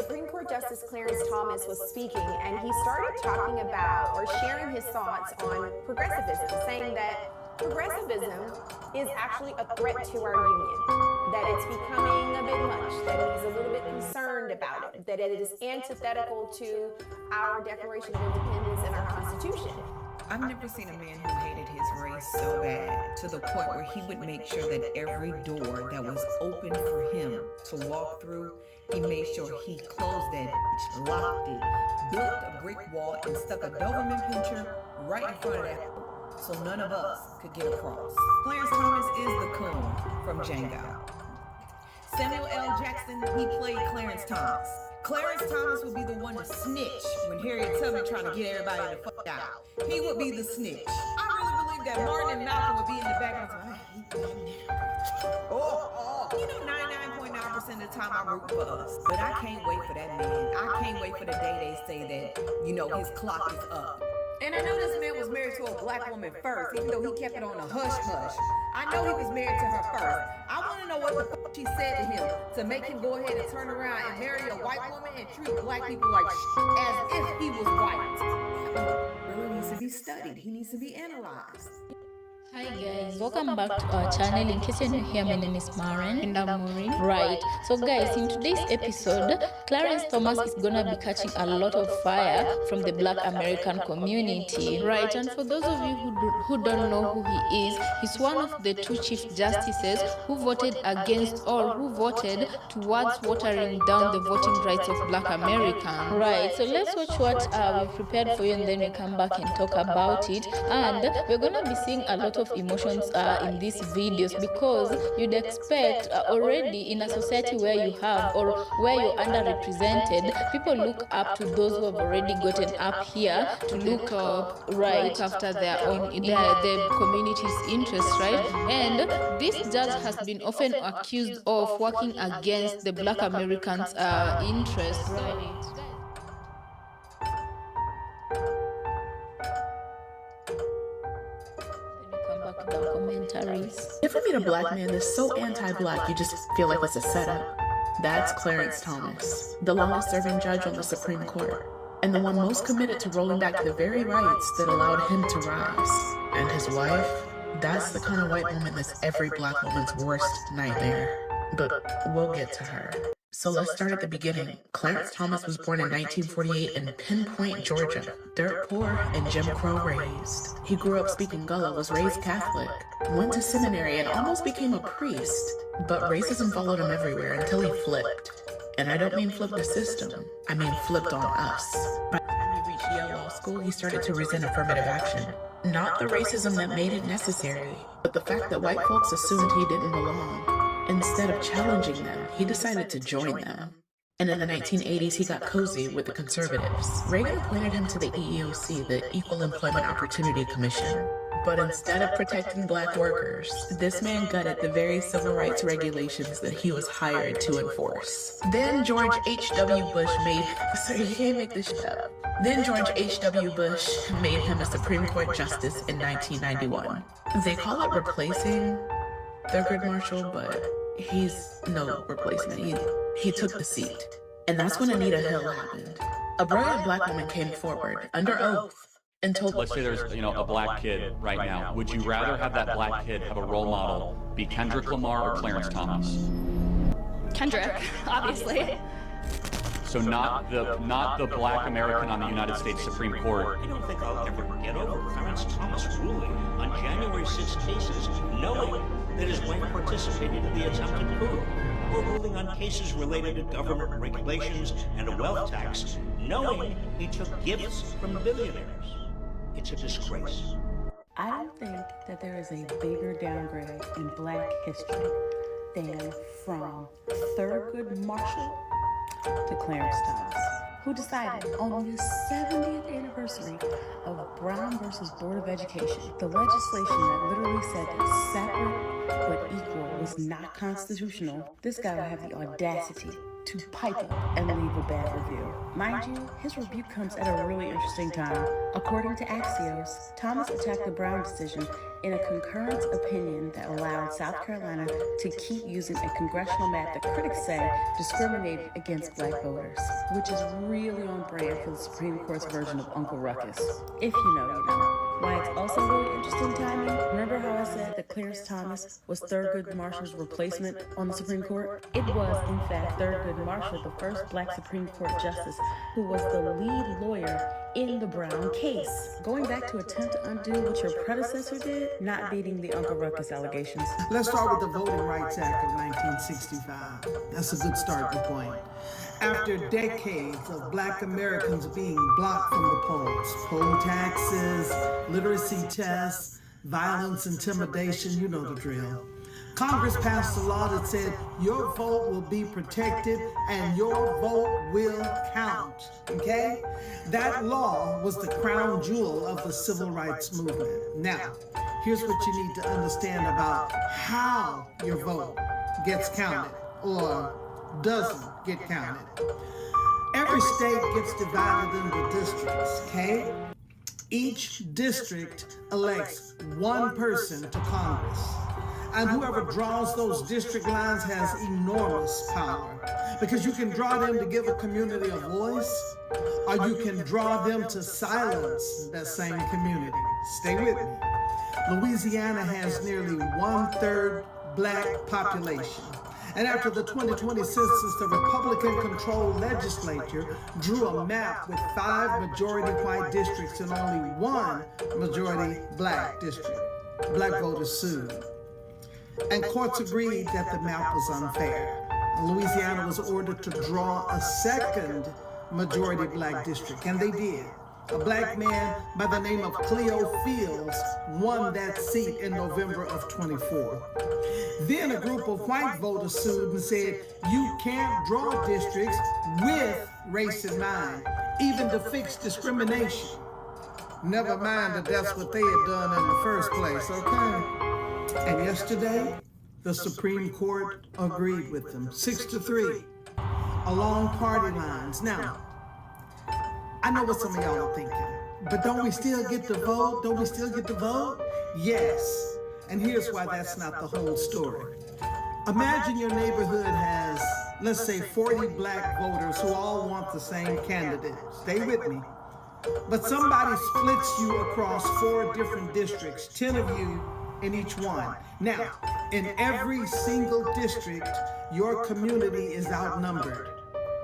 Supreme Court Justice Clarence Thomas was speaking, and he started talking about or sharing his thoughts on progressivism, saying that progressivism is actually a threat to our union, that it's becoming a bit much, that he's a little bit concerned about it, that it is antithetical to our Declaration of Independence and our Constitution. I've never seen a man who hated his race so bad, to the point where he would make sure that every door that was open for him to walk through, he made sure he closed that bitch, locked it, built a brick wall, and stuck a Doberman pincher right in front of that, so none of us could get across. Clarence Thomas is the coon from Django. Samuel L. Jackson, he played Clarence Thomas. Clarence Thomas would be the one to snitch when Harriet Tubman trying to get everybody the fuck out. He would be the snitch. I really believe that Martin and Malcolm would be in the background. I hate that now. You know, 99.9% of the time I root for us. But I can't wait for that man. I can't wait for the day they say that, you know, his clock is up. And I know this man was married to a black woman first, even though he kept it on a hush-hush. I know he was married to her first. I want to know what the fuck she said to him to make him go ahead and turn around and marry a white woman and treat black people like as if he was white. Really needs to be studied. He needs to be analyzed. Hi guys, welcome back to our channel. In case you're new here, my name is Maren and I'm Maureen. Right, so guys, in today's episode, Clarence Thomas is gonna be catching a lot of fire from the Black American community. Right, and for those of you who don't know who he is, he's one of the two Chief Justices who voted against or who voted towards watering down the voting rights of Black Americans. Right, so let's watch what we've prepared for you, and then we come back and talk about it. And we're gonna be seeing a lot of emotions in these videos, because you'd expect already in a society where you have or where you're underrepresented, people look up to those who have already gotten up here to look up, right, after their own their community's interests, right? And this judge has been often accused of working against the Black Americans' interests, right? Ever meet a black man that's so anti-black you just feel like it's a setup? That's Clarence Thomas, the longest-serving judge on the Supreme Court, and the one most committed to rolling back the very rights that allowed him to rise. And his wife, that's the kind of white woman that's every black woman's worst nightmare. But we'll get to her. So let's start at the beginning. Clarence Thomas was born in 1948 in Pinpoint, Georgia. Dirt poor and Jim Crow raised. He grew up speaking Gullah, was raised Catholic, went to seminary, and almost became a priest. But racism followed him everywhere until he flipped. And I don't mean flipped the system, I mean flipped on us. By the time he reached Yale Law School, he started to resent affirmative action. Not the racism that made it necessary, but the fact that white folks assumed he didn't belong. Instead of challenging them, he decided to join them. And in the 1980s, he got cozy with the conservatives. Reagan appointed him to the EEOC, the Equal Employment Opportunity Commission. But instead of protecting black workers, this man gutted the very civil rights regulations that he was hired to enforce. Then George H.W. Bush made, sorry, you can't make this shit up. Then George H.W. Bush made him a Supreme Court justice in 1991. They call it replacing Thurgood Marshall, but he's no replacement. He took the seat. And that's when Anita Hill happened. A brilliant black woman came forward under oath and told— Let's say there's, a black kid right now. Would you rather have that black kid have a role model be Kendrick Lamar or Clarence Thomas? Kendrick, obviously. So not the black American on the United States Supreme Court. I don't think I'll ever get over Clarence Thomas ruling on January 6 cases, knowing that his wife participated in the attempted coup, or ruling on cases related to government regulations and a wealth tax, knowing he took gifts from billionaires. It's a disgrace. I don't think that there is a bigger downgrade in black history than from Thurgood Marshall to Clarence Thomas, who decided on the 70th anniversary of Brown versus Board of Education, the legislation that literally said that separate but equal was not constitutional. This guy would have the audacity to pipe up and leave a bad review. Mind you, his rebuke comes at a really interesting time. According to Axios, Thomas attacked the Brown decision in a concurrence opinion that allowed South Carolina to keep using a congressional map that critics say discriminated against black voters, which is really on brand for the Supreme Court's version of Uncle Ruckus. If you know, you know. Why it's also really interesting timing, remember how I said that Clarence Thomas was Thurgood Marshall's replacement on the Supreme Court? It was, in fact, Thurgood Marshall, the first black Supreme Court justice who was the lead lawyer in the Brown case. Going back to attempt to undo what your predecessor did, not beating the Uncle Ruckus allegations. Let's start with the Voting Rights Act of 1965. That's a good starting point. After decades of black Americans being blocked from the polls, poll taxes, literacy tests, violence, intimidation, you know the drill. Congress passed a law that said your vote will be protected and your vote will count, okay? That law was the crown jewel of the civil rights movement. Now, here's what you need to understand about how your vote gets counted or doesn't get counted. Every state gets divided into districts, okay? Each district elects one person to Congress. And whoever draws those district lines has enormous power, because you can draw them to give a community a voice, or you can draw them to silence that same community. Stay with me. Louisiana has nearly 1/3 black population. And after the 2020 census, the Republican-controlled legislature drew a map with 5 majority white districts and only 1 majority black district. Black voters sued. And courts agreed that the map was unfair. Louisiana was ordered to draw a second majority black district, and they did. A black man by the name of Cleo Fields won that seat in November of 24. Then a group of white voters sued and said, you can't draw districts with race in mind, even to fix discrimination. Never mind that that's what they had done in the first place, okay? And yesterday, the Supreme Court agreed with them, 6-3, along party lines. Now, I know what some of y'all are thinking, but don't we still get to vote? Don't we still get to vote? Yes, and here's why that's not the whole story. Imagine your neighborhood has, let's say, 40 black voters who all want the same candidate. Stay with me. But somebody splits you across 4 different districts, 10 of you in each one. Now, in every single district, your community is outnumbered.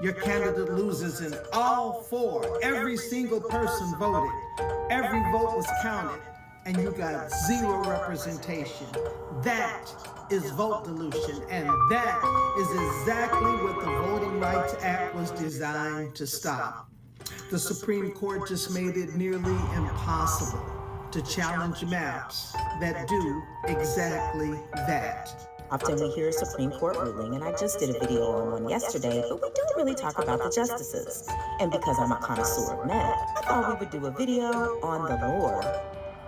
Your candidate loses in all 4. Every single person voted. Every vote was counted, and you got 0 representation. That is vote dilution, and that is exactly what the Voting Rights Act was designed to stop. The Supreme Court just made it nearly impossible to challenge maps that do exactly that. Often we hear a Supreme Court ruling, and I just did a video on one yesterday, but we don't really talk about the justices. And because I'm a connoisseur of men, I thought we would do a video on the lore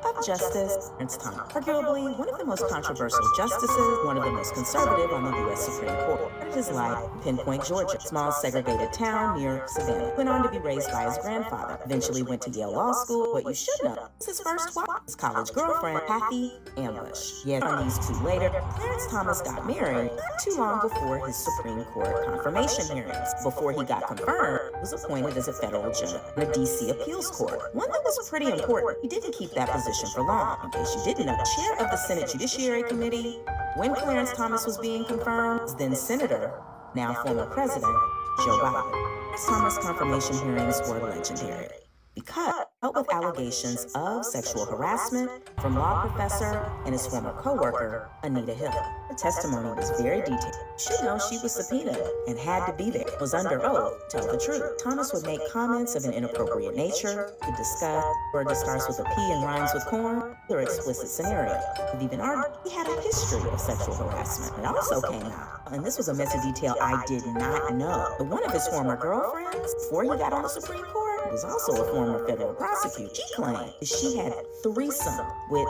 of Justice Clarence Thomas. Arguably, one of the most controversial justices, one of the most conservative on the U.S. Supreme Court. Started his life in Pinpoint, Georgia, a small segregated town near Savannah. Went on to be raised by his grandfather. Eventually went to Yale Law School. What you should know is his first wife, his college girlfriend, Kathy Ambush. Yet on these 2 later, Clarence Thomas got married not too long before his Supreme Court confirmation hearings. Before he got confirmed, he was appointed as a federal judge in the D.C. Appeals Court. One that was pretty important. He didn't keep that position for long. In case you didn't know, chair of the Senate Judiciary Committee when Clarence Thomas was being confirmed was then Senator, now former President, Joe Biden. Clarence Thomas confirmation hearings were legendary because dealt with allegations of sexual harassment from law professor and his former co-worker, Anita Hill. Her testimony was very detailed. You should know she was subpoenaed and had to be there, was under oath, to tell the truth. Thomas would make comments of an inappropriate nature, would discuss word that starts with a P and rhymes with corn, or explicit scenario. We've even argued he had a history of sexual harassment. It also came out, and this was a messy detail I did not know, that one of his former girlfriends, before he got on the Supreme Court, was also a former federal prosecutor. She claimed that she had threesome with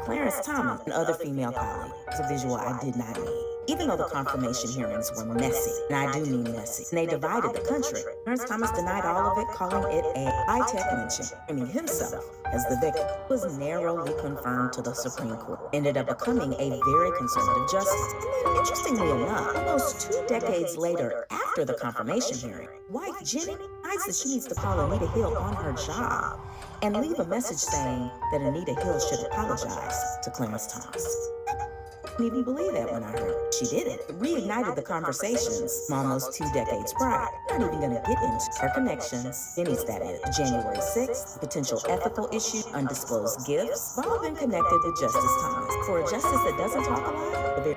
Clarence Thomas and other female colleagues. It's a visual I did not need. Even though the confirmation hearings were messy, and I do mean messy, and they divided the country, Clarence Thomas denied all of it, calling it a high-tech lynching, framing himself as the victim. It was narrowly confirmed to the Supreme Court, ended up becoming a very conservative justice. And then, interestingly enough, almost 2 decades later after the confirmation hearing, wife Jenny decides that she needs to call Anita Hill on her job and leave a message saying that Anita Hill should apologize to Clarence Thomas. I didn't even believe that when I heard it. She did it. It reignited the conversations from almost 2 decades prior. Not even going to get into her connections, Jenny's that is, January 6th, potential ethical issue, undisclosed gifts, have all been connected with Justice Thomas. For a justice that doesn't talk a lot, the very